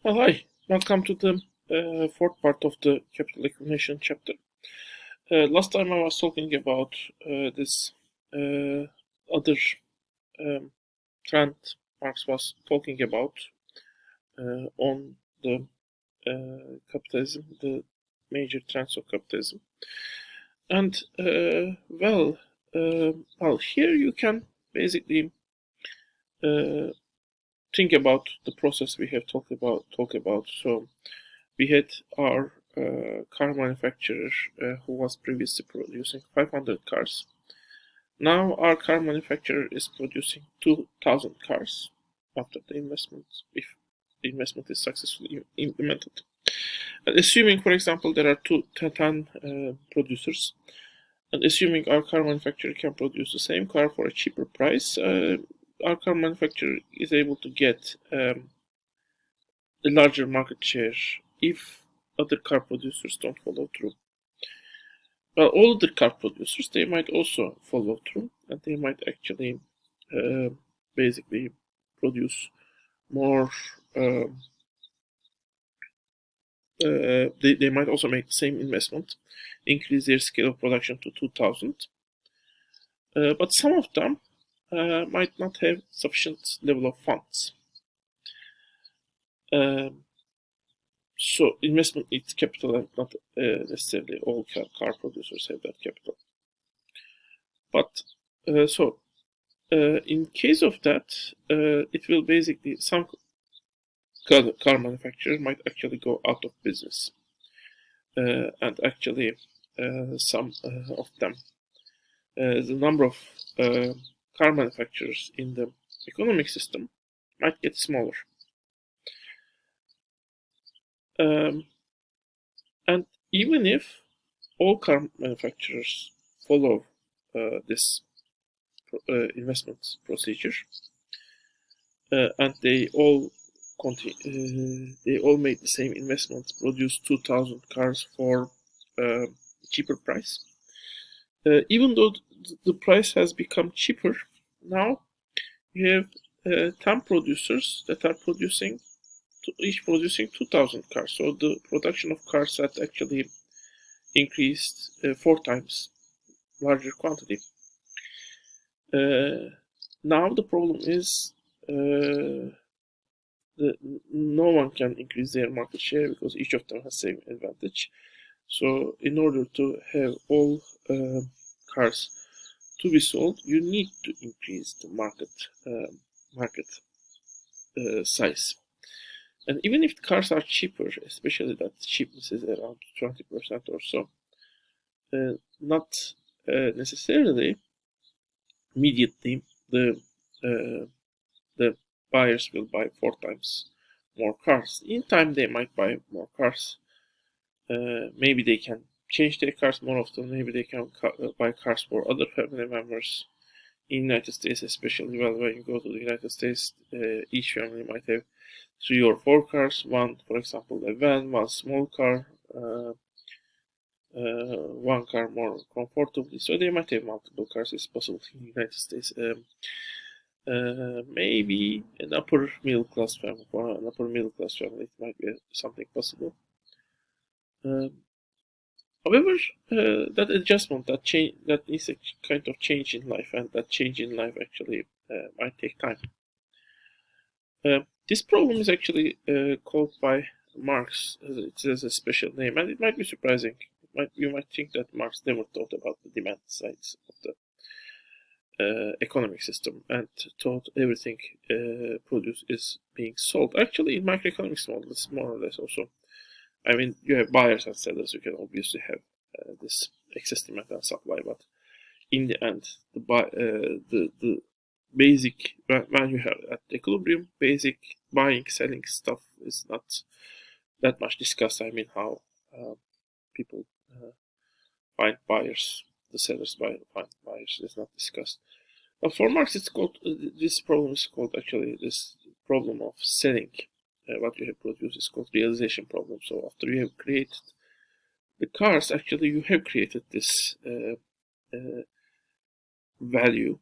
Well, hi, welcome to the fourth part of the capital accumulation chapter. Last time I was talking about this other um, trend Marx was talking about on the capitalism, the major trends of capitalism. And here you can basically think about the process we have talked about. So we had our car manufacturer who was previously producing 500 cars. Now our car manufacturer is producing 2,000 cars after the investment, if the investment is successfully implemented. And assuming, for example, there are 10 producers, and assuming our car manufacturer can produce the same car for a cheaper price, our car manufacturer is able to get a larger market share if other car producers don't follow through. Well, all other car producers, they might also follow through, and they might actually uh, basically produce more. They might also make the same investment, increase their scale of production to 2,000. But some of them might not have sufficient level of funds. So investment needs capital, and not necessarily all car producers have that capital. But in case of that, it will basically some car manufacturer might actually go out of business, and actually some of them, the number of car manufacturers in the economic system might get smaller. And even if all car manufacturers follow this investment procedure, and they all made the same investment, produced 2,000 cars for a cheaper price. Even though the price has become cheaper, now you have 10 producers that are each producing 2,000 cars. So the production of cars had actually increased 4 times larger quantity. Now the problem is no one can increase their market share because each of them has same advantage. So in order to have all cars to be sold, you need to increase the market size. And even if the cars are cheaper, especially that cheapness is around 20% or so, not necessarily immediately the buyers will buy 4 times more cars. In time, they might buy more cars. Maybe they can change their cars more often. Maybe they can buy cars for other family members. In the United States, especially, well, when you go to the United States, each family might have 3 or 4 cars. One, for example, a van, one small car, one car more comfortably. So they might have multiple cars. It's possible in the United States. Maybe an upper middle class family. For an upper middle class family, it might be something possible. However, that adjustment, that change, that is a kind of change in life, and that change in life actually might take time. This problem is actually called by Marx. It has a special name, and it might be surprising. You might think that Marx never thought about the demand sides of the economic system and thought everything produced is being sold. Actually, in macroeconomics model, it's more or less also. I mean, you have buyers and sellers. You can obviously have this excess demand and supply, but in the end, the basic, when you have at equilibrium, basic buying selling stuff is not that much discussed. I mean, how people find buyers, the sellers find buyers is not discussed. But for Marx, it's called this problem is called actually this problem of selling what you have produced is called realization problem. So after you have created the cars, actually you have created this value,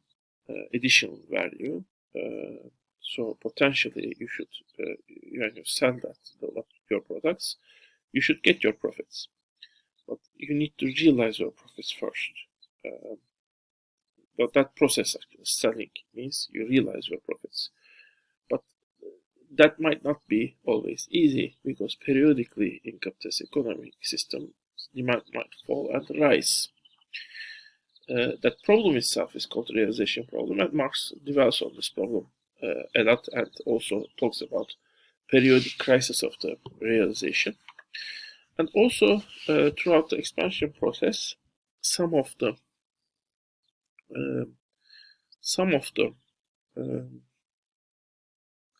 additional value. So potentially you should, when you sell your products, you should get your profits. But you need to realize your profits first. But that process, actually, selling, means you realize your profits. But that might not be always easy, because periodically in capitalist economic system, demand might fall and rise. That problem itself is called realization problem, and Marx develops on this problem a lot, and also talks about periodic crisis of the realization. And also throughout the expansion process, some of the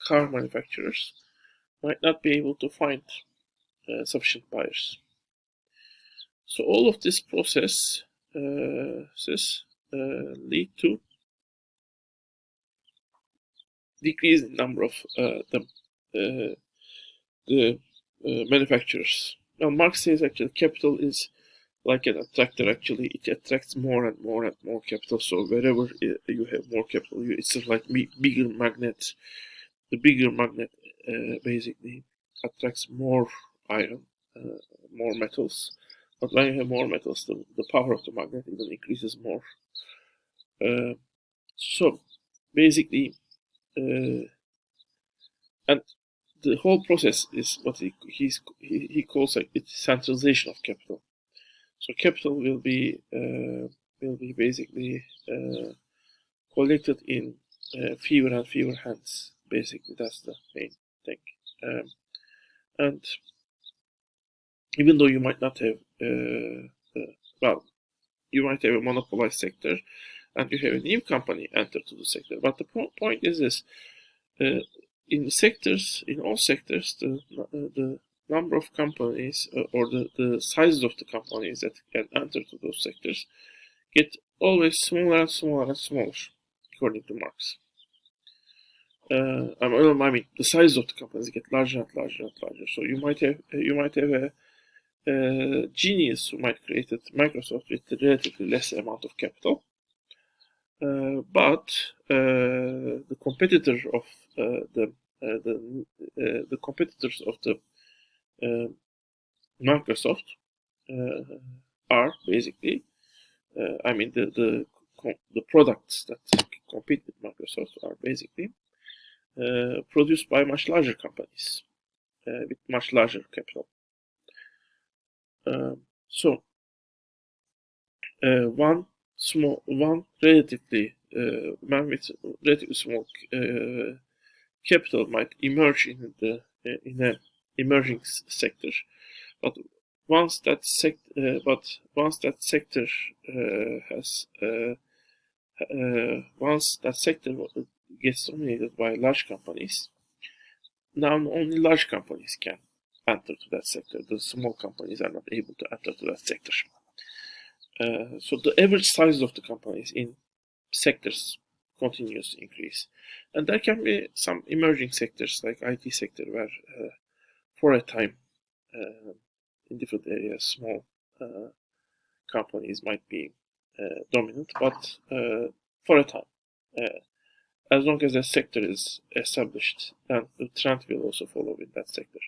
car manufacturers might not be able to find sufficient buyers. So all of this process lead to decrease in number of the manufacturers. Now Marx says actually capital is like an attractor. Actually, it attracts more and more and more capital. So wherever you have more capital, it's like bigger magnet. The bigger magnet basically attracts more iron, more metals. But when you have more metals, the power of the magnet even increases more. So basically, and the whole process is what he calls like it's centralization of capital. So capital will be basically collected in fewer and fewer hands. Basically, that's the main thing. And even though you might not have, you might have a monopolized sector, and you have a new company enter to the sector. But the point is this: in sectors, in all sectors, the number of companies or the size of the companies that can enter to those sectors get always smaller and smaller and smaller, according to Marx. I mean, the size of the companies get larger and larger and larger. So you might have a genius who might create Microsoft with a relatively less amount of capital, but the competitor of the competitors of the Microsoft are basically, I mean, the products that compete with Microsoft are basically produced by much larger companies with much larger capital. So one relatively man with relatively small capital might emerge in an emerging sector, but once that sector gets dominated by large companies, now only large companies can enter to that sector. The small companies are not able to enter to that sector. So the average size of the companies in sectors continues to increase, and there can be some emerging sectors like IT sector where, for a time, in different areas, small companies might be dominant, but for a time, as long as a sector is established, then the trend will also follow in that sector.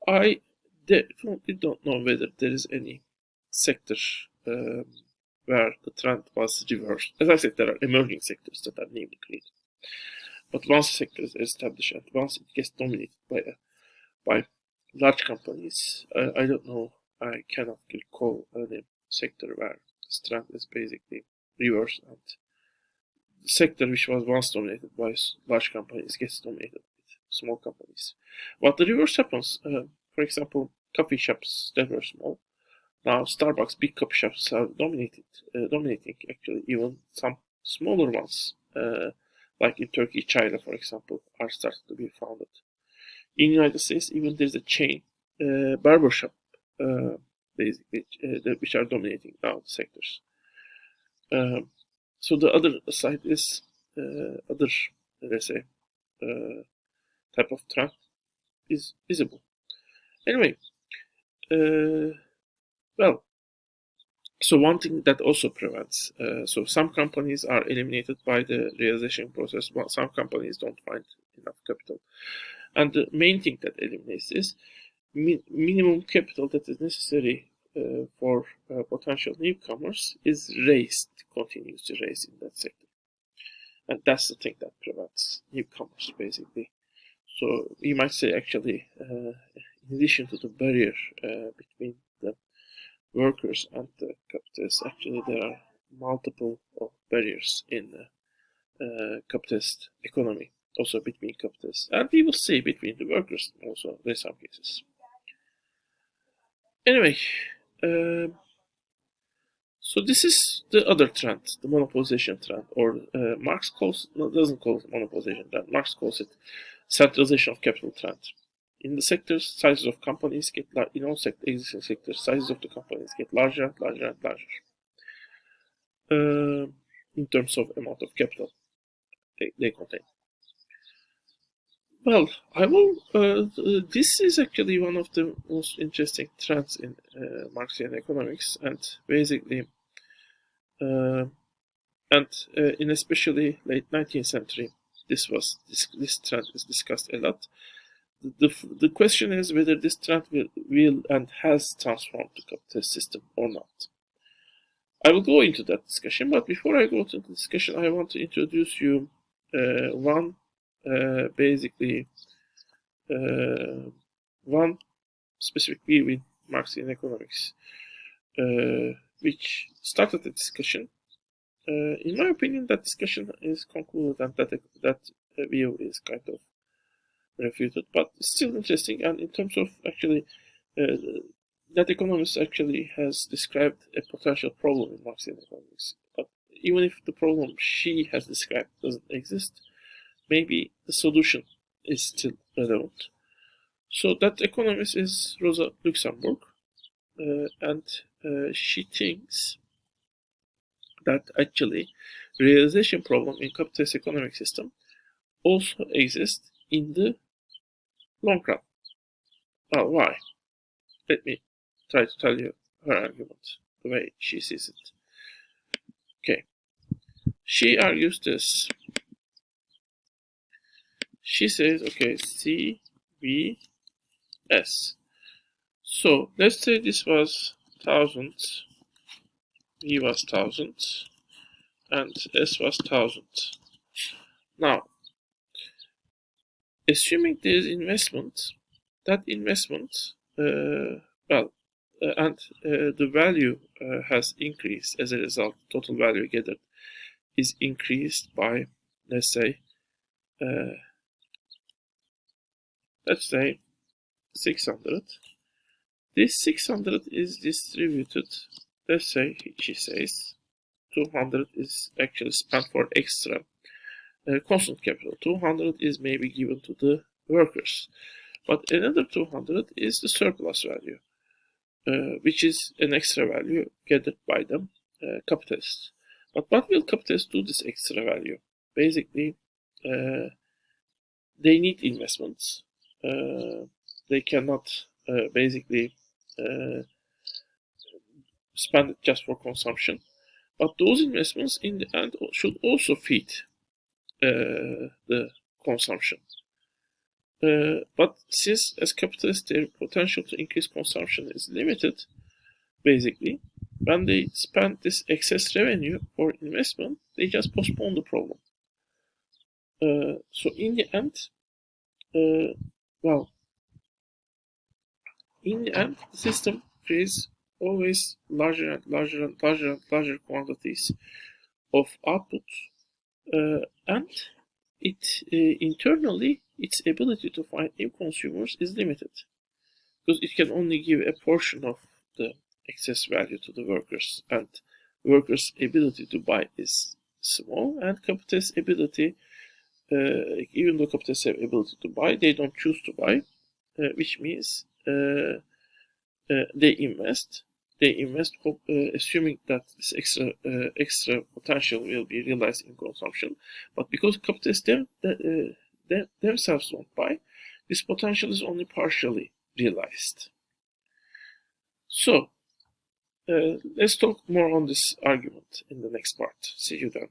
I definitely don't know whether there is any sector where the trend was reversed. As I said, there are emerging sectors that are newly created. But once a sector is established and once it gets dominated by large companies, I don't know, I cannot recall any sector where this trend is basically reversed and the sector which was once dominated by large companies gets dominated with small companies. But the reverse happens. For example, coffee shops that were small. Now Starbucks big coffee shops are dominating actually even some smaller ones, like in Turkey, China, for example, are starting to be founded. In the United States, even there's a chain barbershop, basically, which are dominating now the sectors. So the other side is other, let's say, type of trend is visible. Anyway, well, So one thing that also prevents, so some companies are eliminated by the realization process, but some companies don't find enough capital. And the main thing that eliminates this minimum capital that is necessary for potential newcomers is raised, continues to raise in that sector. And that's the thing that prevents newcomers, basically. So you might say, actually, in addition to the barrier between the workers and the capitalists, actually there are multiple barriers in the capitalist economy, also between capitalists, and we will see between the workers also in some cases. Anyway, so this is the other trend, the monopolization trend, or Marx doesn't call it monopolization trend. Marx calls it centralization of capital trend. In the sectors, sizes of companies get in all existing sectors, sizes of the companies get larger and larger and larger in terms of amount of capital they contain. Well, I will. This is actually one of the most interesting trends in Marxian economics, and basically, in especially late 19th century, this trend is discussed a lot. The question is whether this trend will and has transformed the capitalist system or not. I will go into that discussion, but before I go to the discussion, I want to introduce you one specific view in Marxian economics, which started the discussion. In my opinion, that discussion is concluded, and that view is kind of refuted, but still interesting. And in terms of actually, that economist actually has described a potential problem in Marxian economics. But even if the problem she has described doesn't exist, maybe the solution is still relevant. So that economist is Rosa Luxemburg, and she thinks that actually realization problem in capitalist economic system also exists in the long run. Well, why? Let me try to tell you her argument, the way she sees it. Okay. She argues this. She says, okay, C, V, S. So let's say this was 1000, V was 1000, and S was 1000. Now, assuming there is investment, that investment, and the value has increased as a result, total value gathered is increased by, let's say 600. This 600 is distributed, let's say, she says, 200 is actually spent for extra constant capital. 200 is maybe given to the workers, but another 200 is the surplus value, which is an extra value gathered by the capitalists. But what will capitalists do this extra value? Basically, they need investments. They cannot basically spend it just for consumption. But those investments in the end should also feed the consumption. But since as capitalists their potential to increase consumption is limited, basically, when they spend this excess revenue for investment, they just postpone the problem. So in the end, the system creates always larger and larger and larger and larger quantities of output, and it internally its ability to find new consumers is limited, because it can only give a portion of the excess value to the workers, and workers' ability to buy is small, and capitalists' ability, even though capitalists have ability to buy, they don't choose to buy, which means they invest, assuming that this extra potential will be realized in consumption. But because capitalists themselves don't buy, this potential is only partially realized. So, Let's talk more on this argument in the next part. See you then.